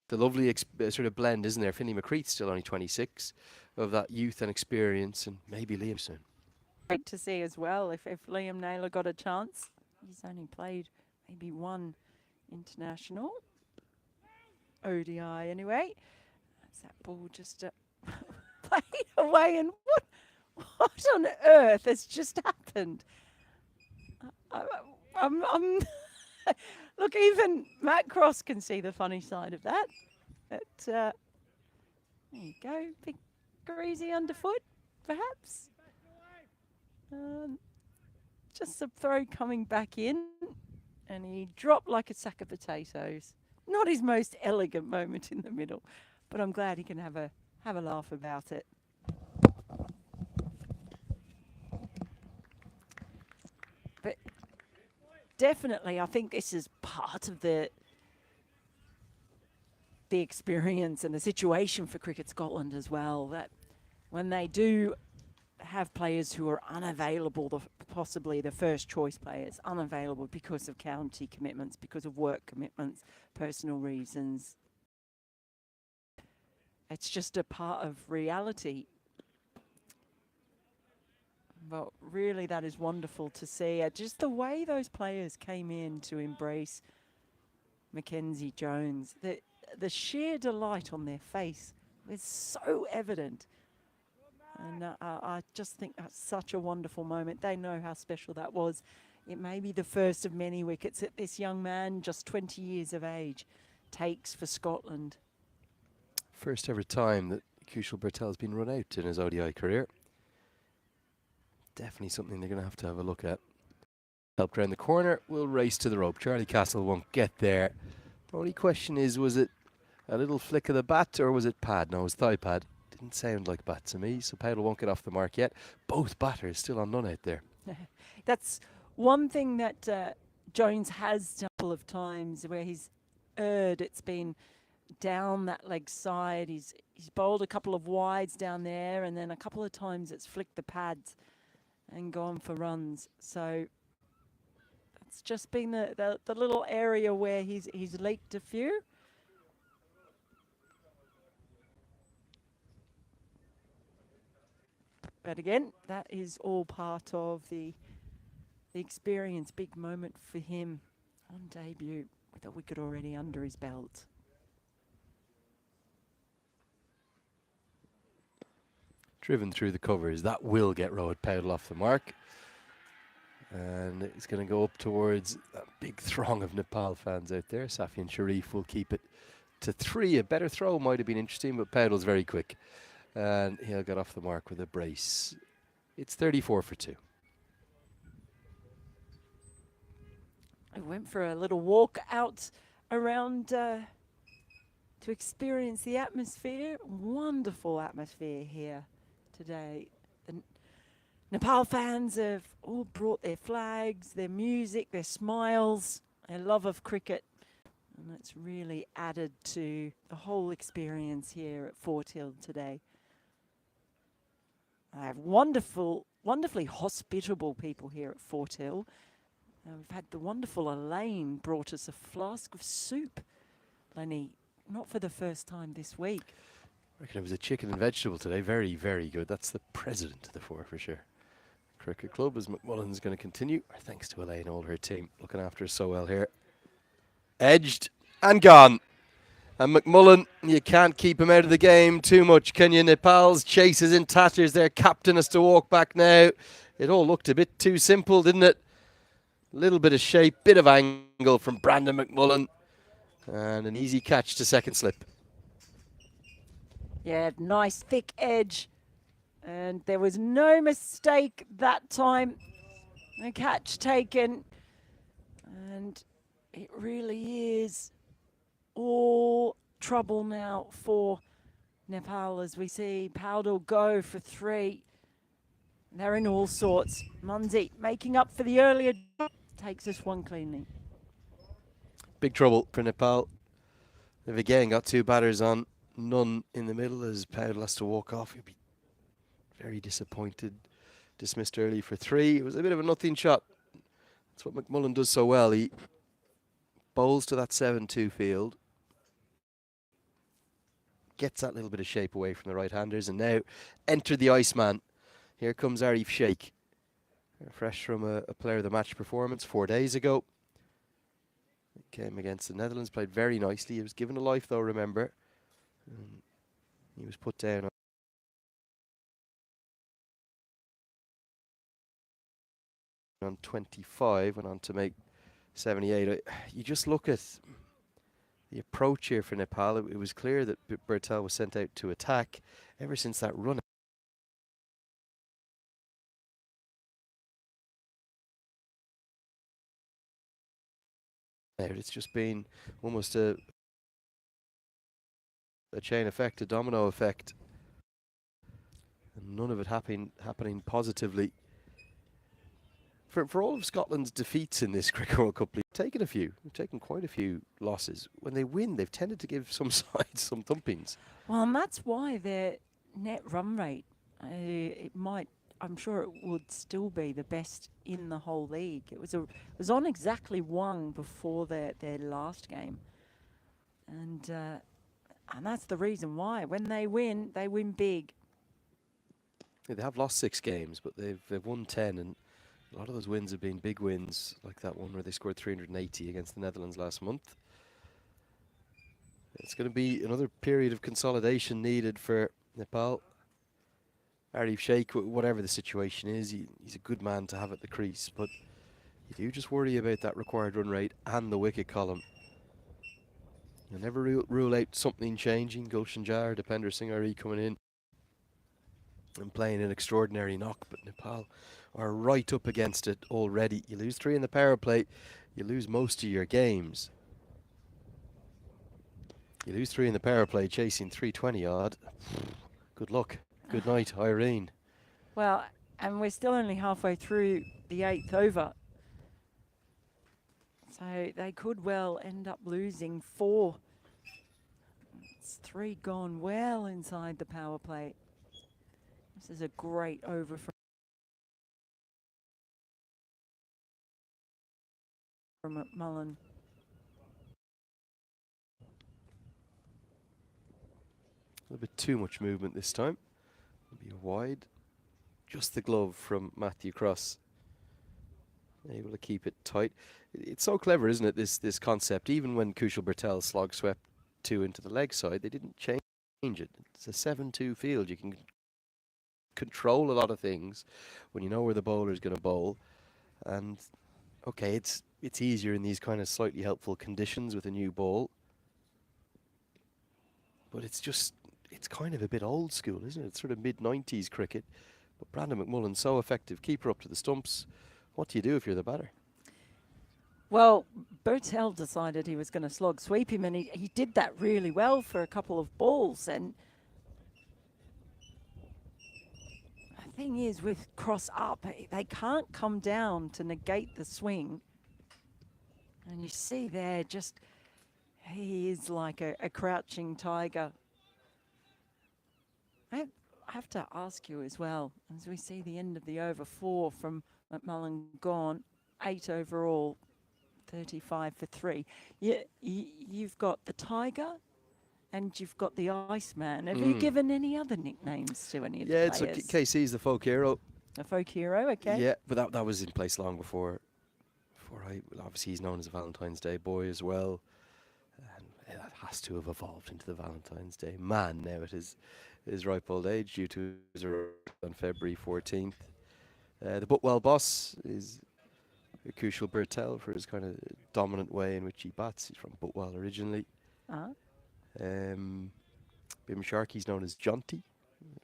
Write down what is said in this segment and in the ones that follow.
The lovely sort of blend, isn't there? Finley McCreath's still only 26, of that youth and experience, and maybe Liam soon. Great to see as well if Liam Naylor got a chance. He's only played maybe one international. ODI anyway. That's that ball just played away, and what on earth has just happened? I, I'm look, even Matt Cross can see the funny side of that. But there you go, bit greasy underfoot, perhaps. Um, just a throw coming back in, and he dropped like a sack of potatoes. Not his most elegant moment in the middle, but I'm glad he can have a laugh about it. But definitely, I think this is part of the experience and the situation for Cricket Scotland as well. That when they do have players who are unavailable, possibly the first choice players, unavailable because of county commitments, because of work commitments, personal reasons. It's just a part of reality. But really, that is wonderful to see. Just the way those players came in to embrace Mackenzie Jones, the sheer delight on their face was so evident. And I just think that's such a wonderful moment. They know how special that was. It may be the first of many wickets that this young man, just 20 years of age, takes for Scotland. First ever time that Kushal Bertel's been run out in his ODI career. Definitely something they're going to have a look at. Helped around the corner, will race to the rope. Charlie Castle won't get there. The only question is, was it a little flick of the bat or was it pad? No, it was thigh pad. Didn't sound like bat to me, so Powell won't get off the mark yet. Both batters still on none out there. That's one thing that Jones has done a couple of times where he's erred. It's been down that leg side. He's bowled a couple of wides down there, and then a couple of times it's flicked the pads and gone for runs. So it's just been the little area where he's leaked a few. But again, that is all part of the experience. Big moment for him on debut with a wicket already under his belt. Driven through the covers. That will get Rohit Powell off the mark. And it's going to go up towards that big throng of Nepal fans out there. Safian Sharif will keep it to 3. A better throw might have been interesting, but Powell's very quick. And he'll get off the mark with a brace. It's 34 for 2. I went for a little walk out around to experience the atmosphere. Wonderful atmosphere here today. The Nepal fans have all brought their flags, their music, their smiles, their love of cricket. And that's really added to the whole experience here at Fort Hill today. I have wonderfully hospitable people here at Fort Hill. We've had the wonderful Elaine brought us a flask of soup, Lenny, not for the first time this week. I reckon it was a chicken and vegetable today. Very, very good. That's the president of the four for sure. Cricket Club, as McMullen's going to continue. Our thanks to Elaine and all her team looking after us so well here. Edged and gone. And McMullen, you can't keep him out of the game too much, can you? Nepal's chase is in tatters. Their captain has to walk back now. It all looked a bit too simple, didn't it? Little bit of shape, bit of angle from Brandon McMullen. And an easy catch to second slip. Yeah, nice thick edge. And there was no mistake that time. The catch taken. And it really is all trouble now for Nepal as we see Powell go for 3. They're in all sorts. Munzi making up for the earlier drop, takes this one cleanly. Big trouble for Nepal. They've again got 2 batters on, none in the middle as Powell has to walk off. He'll be very disappointed. Dismissed early for 3. It was a bit of a nothing shot. That's what McMullen does so well. He bowls to that 7-2 field. gets that little bit of shape away from the right-handers. And now, enter the Iceman. Here comes Arif Sheikh, fresh from a player of the match performance 4 days ago. Came against the Netherlands, played very nicely. He was given a life though, remember. He was put down on 25, went on to make 78. You just look at the approach here for Nepal. It was clear that Bertel was sent out to attack ever since that run out. It's just been almost a chain effect, a domino effect, and none of it happening positively. For all of Scotland's defeats in this Cricket World Cup, they've taken quite a few losses. When they win, they've tended to give some sides some thumpings. Well, and that's why their net run rate, I'm sure it would still be the best in the whole league. It was on exactly one before their last game. And that's the reason why. When they win big. Yeah, they have lost 6 games, but they've won 10, and a lot of those wins have been big wins, like that one where they scored 380 against the Netherlands last month. It's going to be another period of consolidation needed for Nepal. Arif Sheikh, whatever the situation is, he's a good man to have at the crease, but you do just worry about that required run rate and the wicket column. You'll never rule out something changing. Gulshan Jar, Dipender Singh coming in and playing an extraordinary knock, but Nepal are right up against it already. You lose 3 in the power play, you lose most of your games. You lose 3 in the power play, chasing 320 odd. Good luck. Good night, Irene. Well, and we're still only halfway through the 8th over. So they could well end up losing 4. It's 3 gone well inside the power play. This is a great over from McMullen. A little bit too much movement this time. Maybe a wide. Just the glove from Matthew Cross. Able to keep it tight. It's so clever, isn't it, this concept? Even when Kushal Bertel slog swept 2 into the leg side, they didn't change it. It's a 7-2 field. You can control a lot of things when you know where the bowler is going to bowl. And okay, it's easier in these kind of slightly helpful conditions with a new ball. But it's kind of a bit old school, isn't it? It's sort of mid-90s cricket. But Brandon McMullen, so effective. Keeper up to the stumps. What do you do if you're the batter? Well, Bertel decided he was going to slog sweep him, and he did that really well for a couple of balls. And the thing is, with Cross up, they can't come down to negate the swing. And you see there, he is like a crouching tiger. I have to ask you as well, as we see the end of the over, 4 from McMullen gone, 8 overall, 35 for 3. You've got the Tiger and you've got the Iceman. Have you given any other nicknames to any of the players? Yeah, it's KC's the folk hero. A folk hero, okay. Yeah, but that was in place long before obviously he's known as a Valentine's Day boy as well. And that has to have evolved into the Valentine's Day man now at his ripe old age, due to his arrival on February 14th. The Butwell boss is Kushal Bertel for his kind of dominant way in which he bats. He's from Butwell originally. Bim Sharkey's known as Jonty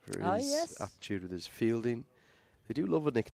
for his aptitude with his fielding. They do love a nickname